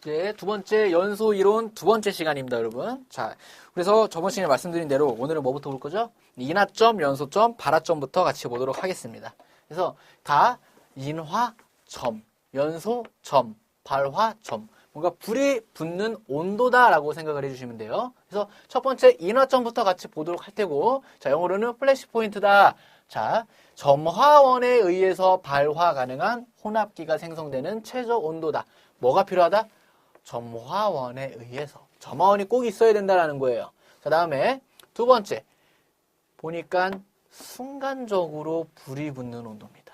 이제 두 번째 연소 이론 두 번째 시간입니다, 여러분. 자, 그래서 저번 시간에 말씀드린 대로 오늘은 뭐부터 볼 거죠? 인하점, 연소점, 발화점부터 같이 보도록 하겠습니다. 그래서 다 인화점, 연소점, 발화점. 뭔가 불이 붙는 온도다라고 생각을 해주시면 돼요. 그래서 첫 번째 인화점부터 같이 보도록 할 테고, 자, 영어로는 플래시 포인트다. 자, 점화원에 의해서 발화 가능한 혼합기가 생성되는 최저 온도다. 뭐가 필요하다? 점화원에 의해서. 점화원이 꼭 있어야 된다라는 거예요. 자, 다음에 두 번째. 보니까 순간적으로 불이 붙는 온도입니다.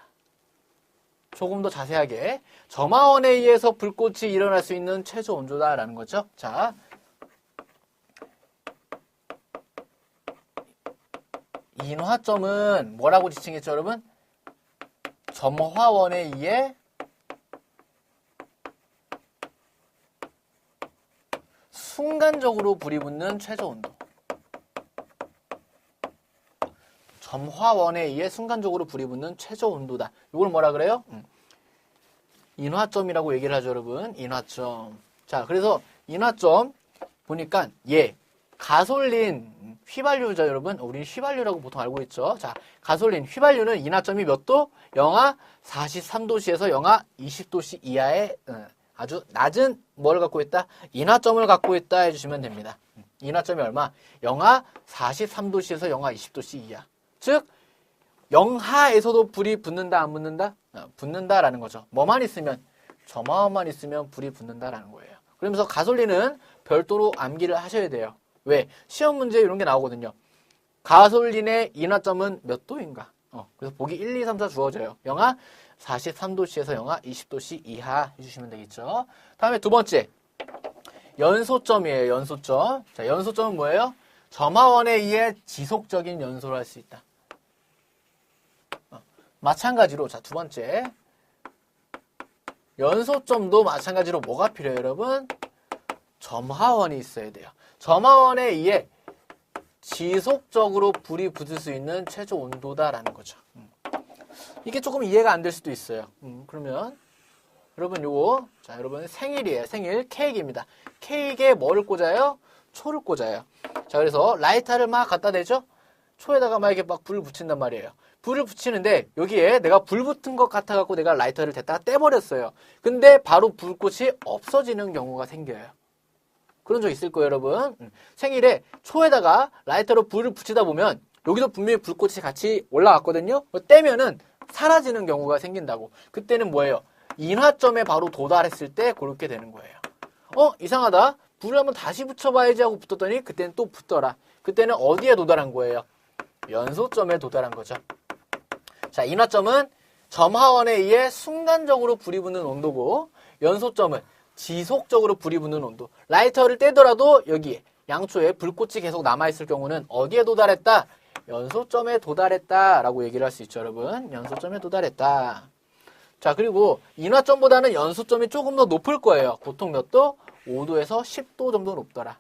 조금 더 자세하게 점화원에 의해서 불꽃이 일어날 수 있는 최저 온도다라는 거죠. 자, 인화점은 뭐라고 지칭했죠, 여러분? 점화원에 의해 순간적으로 불이 붙는 최저 온도. 점화원에 의해 순간적으로 불이 붙는 최저 온도다. 이걸 뭐라 그래요? 인화점이라고 얘기를 하죠, 여러분. 인화점. 자, 그래서 인화점 보니까 가솔린 휘발유죠, 여러분. 우리는 휘발유라고 보통 알고 있죠. 자, 가솔린 휘발유는 인화점이 몇 도? 영하 43도씨에서 영하 20도씨 이하의 아주 낮은 뭐를 갖고 있다? 인화점을 갖고 있다 해주시면 됩니다. 인화점이 얼마? 영하 43도씨에서 영하 20도씨 이하. 즉 영하에서도 불이 붙는다 안 붙는다? 붙는다라는 거죠. 뭐만 있으면? 점화원만 있으면 불이 붙는다라는 거예요. 그러면서 가솔린은 별도로 암기를 하셔야 돼요. 왜? 시험 문제 이런 게 나오거든요. 가솔린의 인화점은 몇 도인가? 그래서 보기 1, 2, 3, 4 주어져요. 영하 43도씨에서 영하 20도씨 이하 해주시면 되겠죠. 다음에 두 번째. 연소점이에요. 연소점. 자, 연소점은 뭐예요? 점화원에 의해 지속적인 연소를 할 수 있다. 마찬가지로 자, 두 번째. 연소점도 마찬가지로 뭐가 필요해요, 여러분? 점화원이 있어야 돼요. 점화원에 의해 지속적으로 불이 붙을 수 있는 최저 온도다라는 거죠. 이게 조금 이해가 안 될 수도 있어요. 그러면 여러분 요거 자, 여러분 생일이에요. 생일 케이크입니다. 케이크에 뭐를 꽂아요? 초를 꽂아요. 자, 그래서 라이터를 막 갖다 대죠? 초에다가 막 이렇게 막 불을 붙인단 말이에요. 불을 붙이는데 여기에 내가 불 붙은 것 같아갖고 내가 라이터를 댔다가 떼버렸어요. 근데 바로 불꽃이 없어지는 경우가 생겨요. 그런 적 있을 거예요, 여러분. 생일에 초에다가 라이터로 불을 붙이다 보면 여기도 분명히 불꽃이 같이 올라왔거든요. 떼면은 사라지는 경우가 생긴다고. 그때는 뭐예요? 인화점에 바로 도달했을 때 그렇게 되는 거예요. 이상하다. 불을 한번 다시 붙여봐야지 하고 붙었더니 그때는 또 붙더라. 그때는 어디에 도달한 거예요? 연소점에 도달한 거죠. 자, 인화점은 점화원에 의해 순간적으로 불이 붙는 온도고, 연소점은 지속적으로 불이 붙는 온도. 라이터를 떼더라도 여기에 양초에 불꽃이 계속 남아있을 경우는 어디에 도달했다? 연소점에 도달했다라고 얘기를 할 수 있죠, 여러분. 연소점에 도달했다. 자, 그리고 인화점보다는 연소점이 조금 더 높을 거예요. 보통 몇 도? 5도에서 10도 정도 높더라.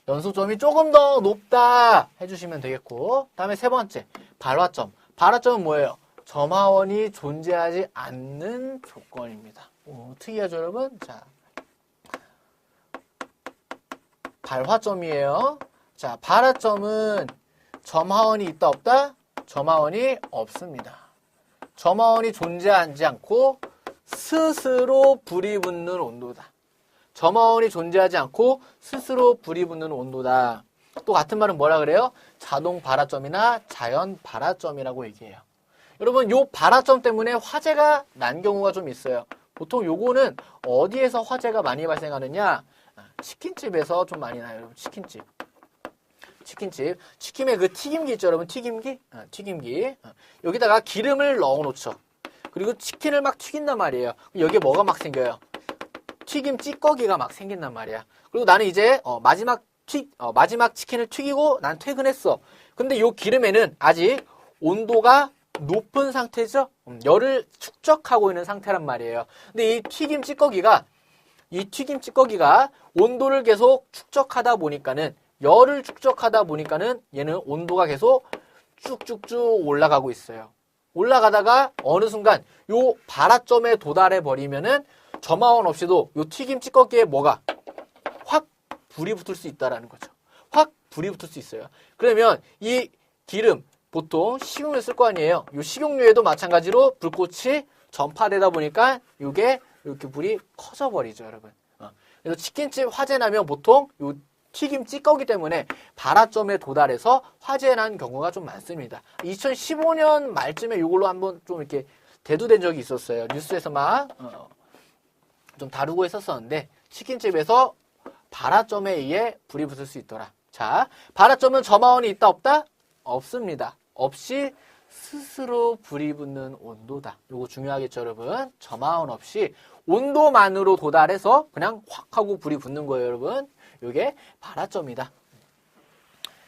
연소점이 조금 더 높다 해주시면 되겠고, 다음에 세 번째, 발화점. 발화점은 뭐예요? 점화원이 존재하지 않는 조건입니다. 특이하죠, 여러분? 자, 발화점이에요. 자, 발화점은 점화원이 있다 없다? 점화원이 없습니다. 점화원이 존재하지 않고 스스로 불이 붙는 온도다. 점화원이 존재하지 않고 스스로 불이 붙는 온도다. 또 같은 말은 뭐라 그래요? 자동 발화점이나 자연 발화점이라고 얘기해요. 여러분, 요 발화점 때문에 화재가 난 경우가 좀 있어요. 보통 요거는 어디에서 화재가 많이 발생하느냐? 치킨집에서 좀 많이 나요, 여러분. 치킨집. 치킨의 그 튀김기 있죠, 여러분? 튀김기. 여기다가 기름을 넣어 놓죠. 그리고 치킨을 막 튀긴단 말이에요. 여기에 뭐가 막 생겨요? 튀김 찌꺼기가 막 생긴단 말이야. 그리고 나는 이제 마지막 치킨을 튀기고 난 퇴근했어. 근데 요 기름에는 아직 온도가 높은 상태죠? 열을 축적하고 있는 상태란 말이에요. 근데 이 튀김 찌꺼기가 온도를 계속 축적하다 보니까는, 열을 축적하다 보니까는 얘는 온도가 계속 쭉쭉쭉 올라가고 있어요. 올라가다가 어느 순간 요 발화점에 도달해 버리면은 점화원 없이도 요 튀김 찌꺼기에 뭐가 확 불이 붙을 수 있다라는 거죠. 확 불이 붙을 수 있어요. 그러면 이 기름 보통 식용유 쓸 거 아니에요. 이 식용유에도 마찬가지로 불꽃이 전파되다 보니까 이게 이렇게 불이 커져 버리죠, 여러분. 그래서 치킨집 화재 나면 보통 이 튀김 찌꺼기 때문에 발화점에 도달해서 화재 난 경우가 좀 많습니다. 2015년 말쯤에 이걸로 한번 좀 이렇게 대두된 적이 있었어요. 뉴스에서 막 좀 다루고 있었었는데 치킨집에서 발화점에 의해 불이 붙을 수 있더라. 자, 발화점은 점화원이 있다 없다? 없습니다. 없이 스스로 불이 붙는 온도다. 요거 중요하겠죠, 여러분? 점화원 없이 온도만으로 도달해서 그냥 확 하고 불이 붙는 거예요, 여러분. 요게 발화점이다.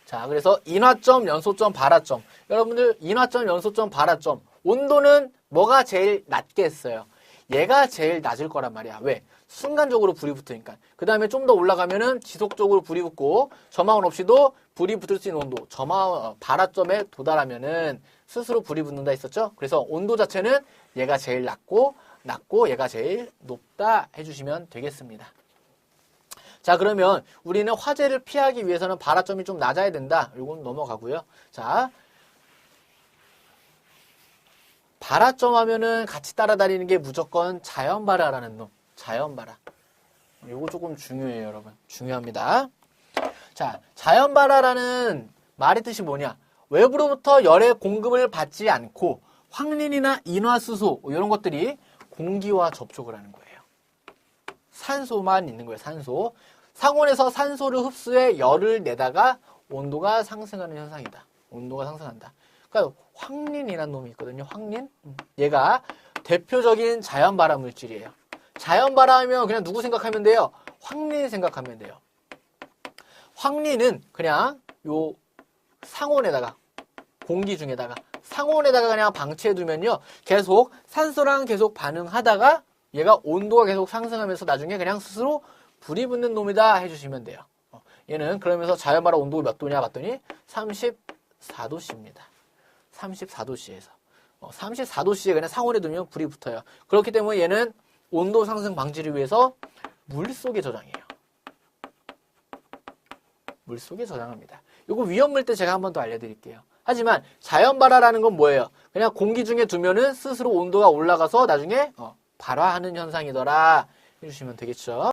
자, 그래서 인화점, 연소점, 발화점. 여러분들 인화점, 연소점, 발화점. 온도는 뭐가 제일 낮겠어요? 얘가 제일 낮을 거란 말이야. 왜? 순간적으로 불이 붙으니까. 그 다음에 좀 더 올라가면은 지속적으로 불이 붙고 점화원 없이도 불이 붙을 수 있는 온도, 발화점에 도달하면은 스스로 불이 붙는다 했었죠? 그래서 온도 자체는 얘가 제일 낮고 얘가 제일 높다 해주시면 되겠습니다. 자, 그러면 우리는 화재를 피하기 위해서는 발화점이 좀 낮아야 된다. 이건 넘어가고요. 자, 발화점 하면은 같이 따라다니는 게 무조건 자연발화라는 놈. 자연발화. 이거 조금 중요해요, 여러분. 중요합니다. 자, 자연발화라는 말의 뜻이 뭐냐? 외부로부터 열의 공급을 받지 않고 황린이나 인화수소 이런 것들이 공기와 접촉을 하는 거예요. 산소만 있는 거예요, 산소. 상온에서 산소를 흡수해 열을 내다가 온도가 상승하는 현상이다. 온도가 상승한다. 그러니까 황린이라는 놈이 있거든요. 황린. 얘가 대표적인 자연발화 물질이에요. 자연발화 하면 그냥 누구 생각하면 돼요? 황린 생각하면 돼요. 황린은 그냥 요 상온에다가 공기 중에다가 상온에다가 그냥 방치해두면요. 계속 산소랑 계속 반응하다가 얘가 온도가 계속 상승하면서 나중에 그냥 스스로 불이 붙는 놈이다 해주시면 돼요. 얘는 그러면서 자연발화 온도가 몇 도냐 봤더니 34도씨입니다. 34도씨에서 34도씨에 그냥 상온에 두면 불이 붙어요. 그렇기 때문에 얘는 온도 상승 방지를 위해서 물속에 저장해요. 물속에 저장합니다. 이거 위험물 때 제가 한 번 더 알려드릴게요. 하지만 자연발화라는 건 뭐예요? 그냥 공기 중에 두면은 스스로 온도가 올라가서 나중에 발화하는 현상이더라 해주시면 되겠죠.